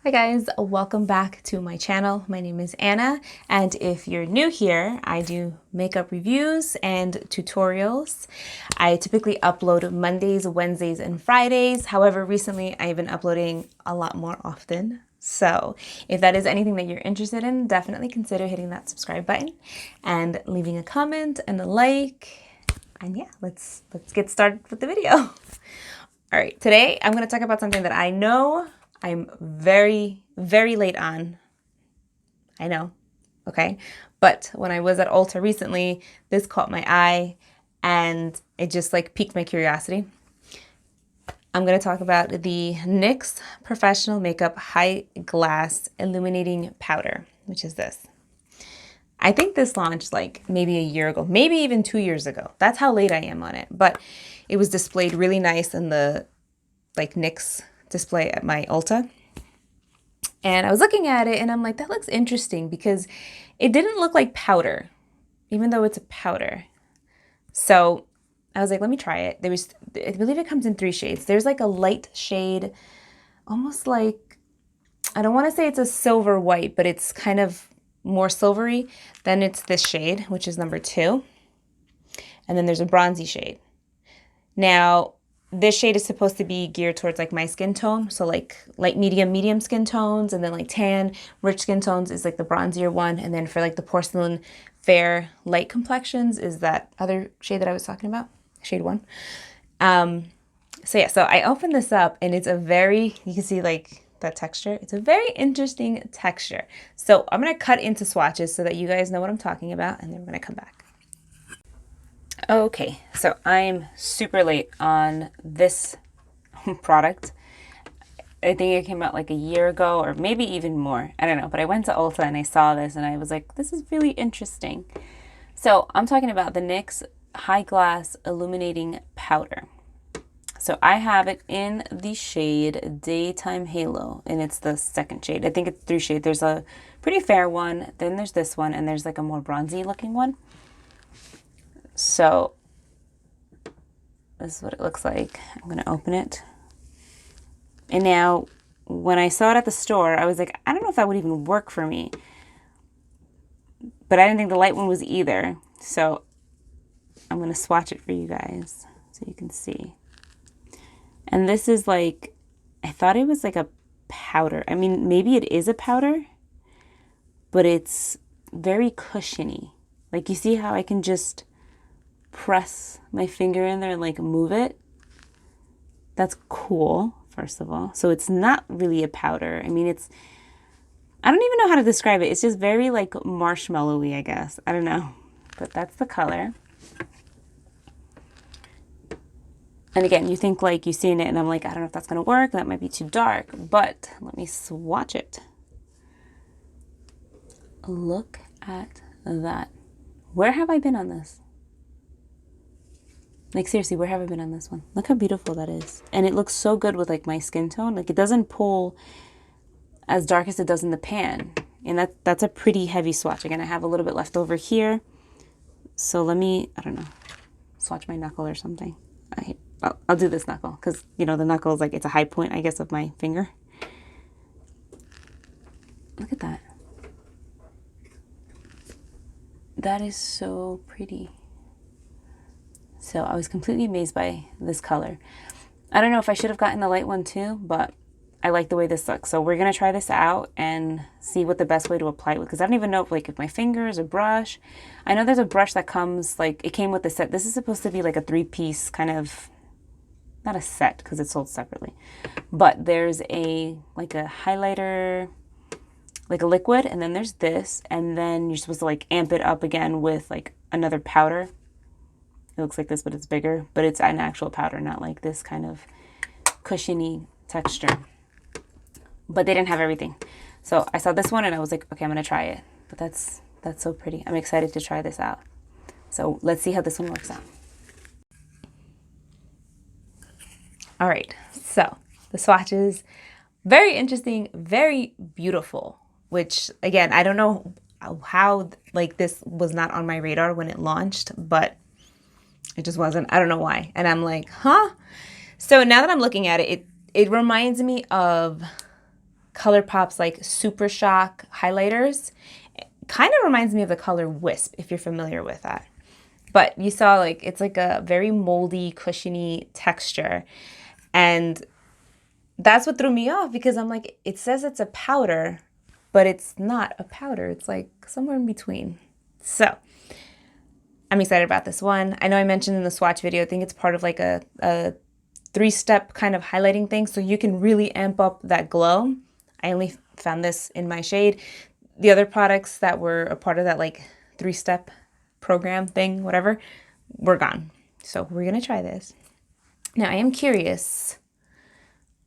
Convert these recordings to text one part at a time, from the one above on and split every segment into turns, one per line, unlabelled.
Hi guys, welcome back to my channel. My name is Anna, and if you're new here, I do makeup reviews and tutorials. I typically upload Mondays, Wednesdays, and Fridays. However, recently I've been uploading a lot more often. So if that is anything that you're interested in, definitely consider hitting that subscribe button and leaving a comment and a like. And yeah, let's get started with the video. All right, today I'm going to talk about something that I know I'm very, very late on. I know, okay? But when I was at Ulta recently, this caught my eye and it just like piqued my curiosity. I'm going to talk about the NYX Professional Makeup High Glass Illuminating Powder, which is this. I think this launched like maybe a year ago, maybe even 2 years ago. That's how late I am on it. But it was displayed really nice in the like NYX display at my Ulta. And I was looking at it and I'm like, that looks interesting because it didn't look like powder, even though it's a powder. So I was like, let me try it. I believe it comes in 3 shades. There's like a light shade, almost like, I don't want to say it's a silver white, but it's kind of more silvery. Then it's this shade, which is number 2. And then there's a bronzy shade. Now, this shade is supposed to be geared towards like my skin tone. So like light, medium skin tones, and then like tan, rich skin tones is like the bronzier one. And then for like the porcelain fair light complexions is that other shade that I was talking about, shade 1. So yeah, so I opened this up and it's a very, you can see like that texture. It's a very interesting texture. So I'm going to cut into swatches so that you guys know what I'm talking about. And then we're going to come back. Okay, so I'm super late on this product. I think it came out like a year ago or maybe even more. I don't know, but I went to Ulta and I saw this and I was like, this is really interesting. So I'm talking about the NYX High Glass Illuminating Powder. So I have it in the shade Daytime Halo, and it's the second shade. I think it's 3 shades. There's a pretty fair one, then there's this one, and there's like a more bronzy looking one. So this is what it looks like. I'm going to open it. And now when I saw it at the store, I was like, I don't know if that would even work for me. But I didn't think the light one was either. So I'm going to swatch it for you guys so you can see. And this is like, I thought it was like a powder. I mean, maybe it is a powder, but it's very cushiony. Like you see how I can just press my finger in there and like move it. That's cool, first of all. So it's not really a powder. I mean, I don't even know how to describe it. It's just very like marshmallowy, I guess. I don't know, but that's the color. And again, you think like you've seen it and I'm like, I don't know if that's going to work. That might be too dark, but let me swatch it. Look at that. Where have I been on this? Like seriously, where have I been on this one? Look how beautiful that is. And it looks so good with like my skin tone. Like it doesn't pull as dark as it does in the pan. And that's a pretty heavy swatch. Again, I have a little bit left over here. So let me, I don't know, swatch my knuckle or something. I'll do this knuckle because, you know, the knuckle is like, it's a high point, I guess, of my finger. Look at that. That is so pretty. So I was completely amazed by this color. I don't know if I should have gotten the light one too, but I like the way this looks. So we're going to try this out and see what the best way to apply it with. Because I don't even know if my fingers, a brush. I know there's a brush that comes, like, it came with the set. This is supposed to be like a 3-piece kind of, not a set because it's sold separately. But there's like a highlighter, like a liquid. And then there's this. And then you're supposed to like amp it up again with like another powder. It looks like this, but it's bigger. But it's an actual powder, not like this kind of cushiony texture. But they didn't have everything. So I saw this one and I was like, okay, I'm going to try it. But that's so pretty. I'm excited to try this out. So let's see how this one works out. All right. So the swatches, very interesting, very beautiful, which again, I don't know how like this was not on my radar when it launched, but it just wasn't. I don't know why. And I'm like, huh? So now that I'm looking at it, it reminds me of ColourPop's like Super Shock highlighters. Kind of reminds me of the color Wisp, if you're familiar with that. But you saw like, it's like a very moldy, cushiony texture. And that's what threw me off, because I'm like, it says it's a powder, but it's not a powder. It's like somewhere in between. So I'm excited about this one. I know I mentioned in the swatch video, I think it's part of like a 3-step kind of highlighting thing, so you can really amp up that glow. I only found this in my shade. The other products that were a part of that like 3-step program thing, whatever, were gone. So we're gonna try this. Now I am curious.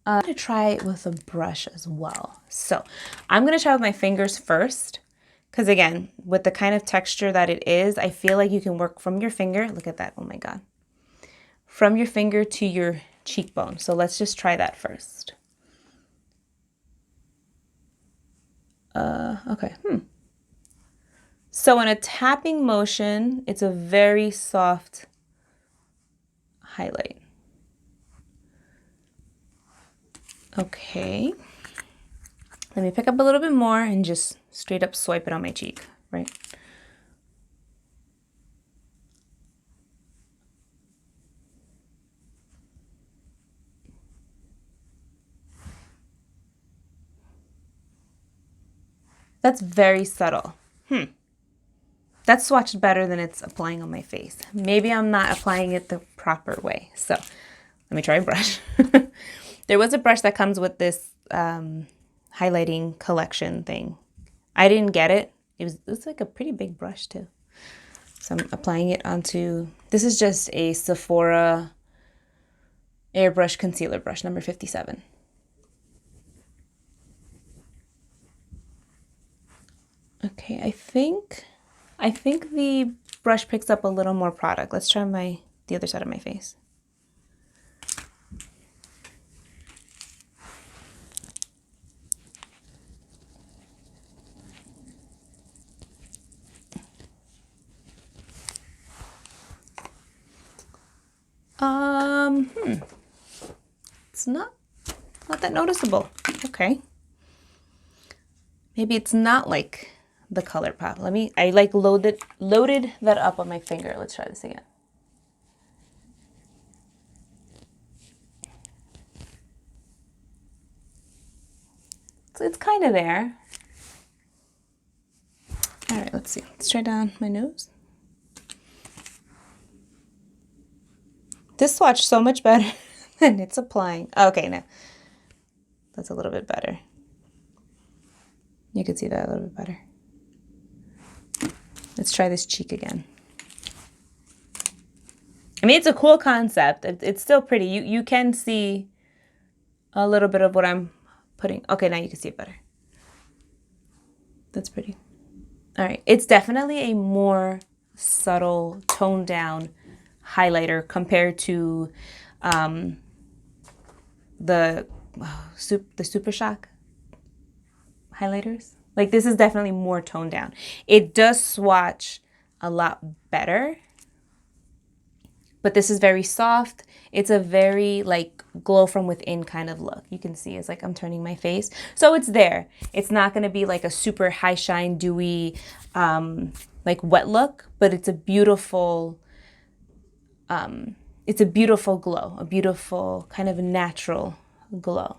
I'm gonna try it with a brush as well. So I'm gonna try with my fingers first, because again, with the kind of texture that it is, I feel like you can work from your finger. Look at that, oh my God. From your finger to your cheekbone. So let's just try that first. Okay. So in a tapping motion, it's a very soft highlight. Okay. Let me pick up a little bit more and just straight up swipe it on my cheek, right? That's very subtle. That's swatched better than it's applying on my face. Maybe I'm not applying it the proper way. So let me try a brush. There was a brush that comes with this highlighting collection thing. I didn't get it. It was like a pretty big brush too. So I'm applying it onto, this is just a Sephora airbrush concealer brush, number 57. Okay, I think the brush picks up a little more product. Let's try the other side of my face. It's not that noticeable. Okay. Maybe it's not like the ColourPop. I like loaded that up on my finger. Let's try this again. So it's kind of there. All right, let's see. Let's try down my nose. This swatched so much better than it's applying. Okay, now that's a little bit better. You can see that a little bit better. Let's try this cheek again. I mean, it's a cool concept. It's still pretty. You can see a little bit of what I'm putting. Okay, now you can see it better. That's pretty. All right, it's definitely a more subtle, toned down highlighter compared to the Super Shock highlighters. Like, this is definitely more toned down. It does swatch a lot better, but this is very soft. It's a very like glow from within kind of look. You can see it's like I'm turning my face. So it's there. It's not gonna be like a super high shine, dewy, like wet look, but it's a beautiful glow, a beautiful kind of natural glow.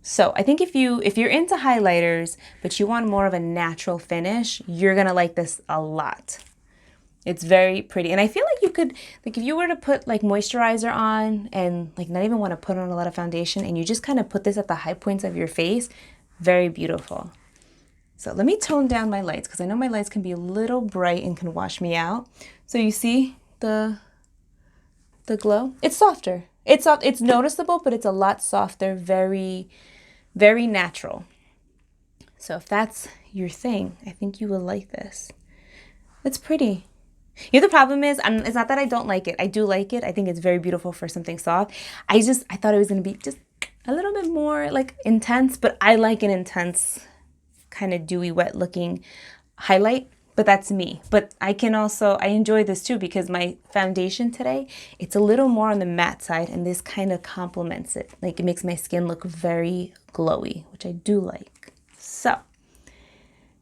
So I think if you're into highlighters, but you want more of a natural finish, you're gonna like this a lot. It's very pretty. And I feel like you could, like if you were to put like moisturizer on and like not even want to put on a lot of foundation and you just kind of put this at the high points of your face, very beautiful. So let me tone down my lights because I know my lights can be a little bright and can wash me out. So you see the glow? It's softer. It's soft. It's noticeable, but it's a lot softer, very, very natural. So if that's your thing, I think you will like this. It's pretty. You know, the problem is, it's not that I don't like it. I do like it. I think it's very beautiful for something soft. I thought it was going to be just a little bit more like intense, but I like an intense kind of dewy, wet looking highlight. but that's me. But I enjoy this too because my foundation today, it's a little more on the matte side, and this kind of complements it. Like, it makes my skin look very glowy, which I do like. So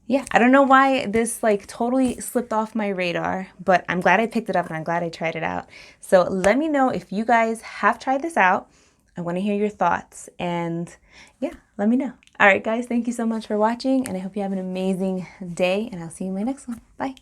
yeah, I don't know why this like totally slipped off my radar, but I'm glad I picked it up and I'm glad I tried it out. So let me know if you guys have tried this out. I want to hear your thoughts, and yeah, let me know. All right, guys, thank you so much for watching, and I hope you have an amazing day, and I'll see you in my next one. Bye.